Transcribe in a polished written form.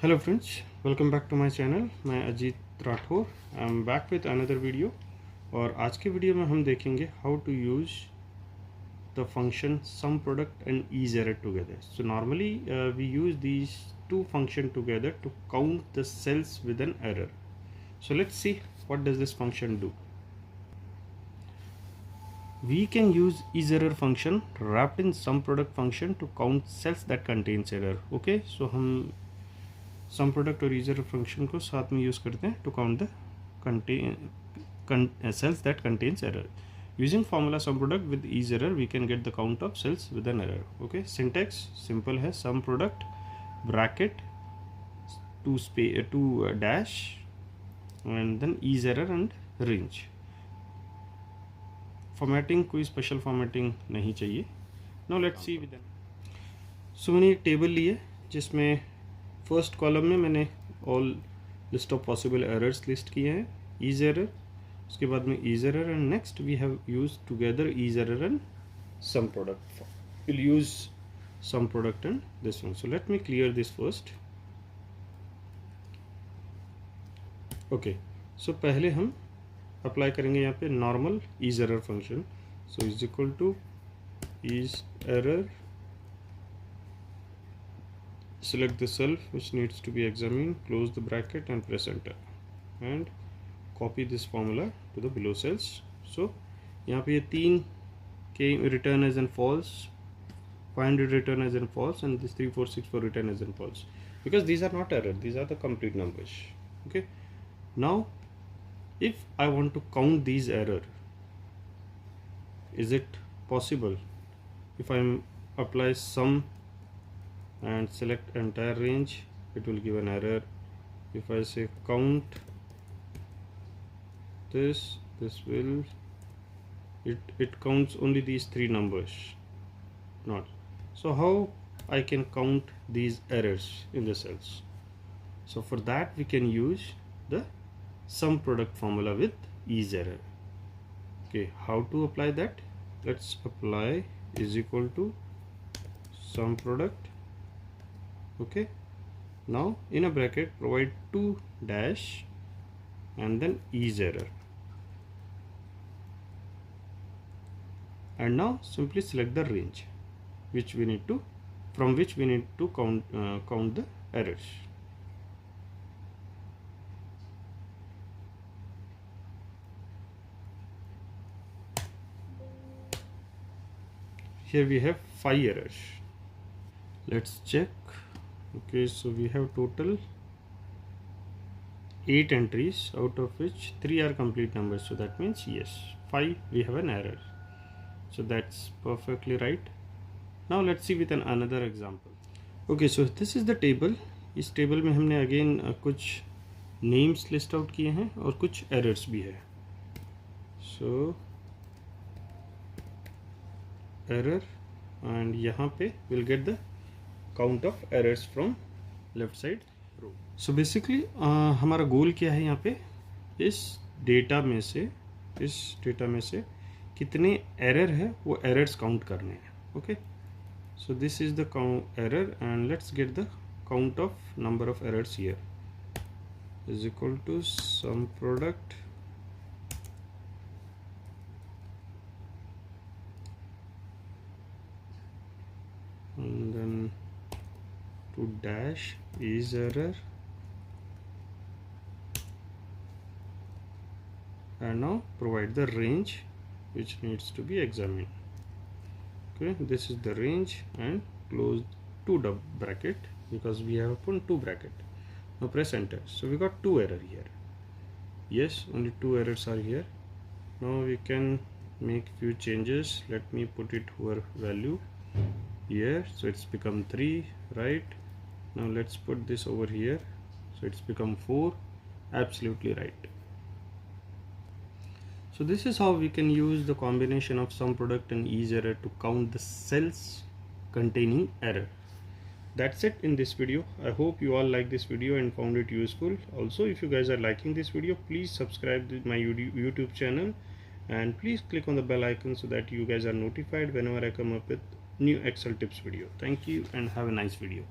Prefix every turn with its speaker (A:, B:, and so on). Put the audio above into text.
A: Hello friends, welcome back to my channel. मैं Ajit Rathore I am back with another video. और आज के video में हम देखेंगे how to use the function sum product and iserror together. So normally we use these two function together to count the cells with an error. So let's see what does this function do. We can use ISERROR function wrapped in SUMPRODUCT function to count cells that contains error. Okay, so हम SUMPRODUCT और ISERROR function को साथ में use करते हैं to count the cells that contains error. Using formula SUMPRODUCT with ISERROR we can get the count of cells with an error. Okay, syntax simple है, SUMPRODUCT bracket two dash and then ISERROR and range. Formatting कोई special formatting नहीं चाहिए. Now let's see with so मैंने एक table ली है जिसमें first column में मैंने all list of possible errors list किए हैं, ईज एरर, उसके बाद में iserror and next we have use together iserror and sum product. Will use sum product and this one. So let me clear this first. Okay, so पहले हम apply करेंगे यहाँ पे normal iserror function. So is equal to iserror, select the cell which needs to be examined, close the bracket and press enter and copy this formula to the below cells. So यहाँ पे ये तीन के return as and false, 500 return as and false and this 3464 return as and false because these are not error, these are the complete numbers. Okay, now if I want to count these error, is it possible? If I apply sum and select entire range, it will give an error. If I say count this will it counts only these three numbers, not. So how I can count these errors in the cells? So for that we can use the sum product formula with is error. Okay, how to apply that? Let's apply is equal to sum product. Okay, now in a bracket provide 2 dash and then is error, and now simply select the range which we need to from which we need to count the errors. Here we have 5 errors. Let's check. Okay, so we have total 8 entries, out of which 3 are complete numbers, so that means yes, 5 we have an error, so that's perfectly right. Now let's see with another example. Okay, so this is the table. इस table में हमने again कुछ names list out किए हैं और कुछ errors भी है. सो एरर एंड यहाँ पे will get the count of errors from left side row. So basically हमारा गोल क्या है यहाँ पे, इस डेटा में से कितने एरर है वो एरर्स काउंट करने हैं. Okay, so this is the error and let's get the count of number of errors here is equal to some product and then to dash is error and now provide the range which needs to be examined. Okay, this is the range and close two bracket because we have opened two bracket. Now press enter. So we got 2 error here. Yes, only 2 errors are here. Now we can make few changes. Let me put it over value here, so it's become 3, right? Now let's put this over here, so it's become 4. Absolutely right. So this is how we can use the combination of sum product and is error to count the cells containing error. That's it in this video. I hope you all like this video and found it useful. Also, if you guys are liking this video, please subscribe to my YouTube channel and please click on the bell icon so that you guys are notified whenever I come up with new Excel tips video. Thank you and have a nice video.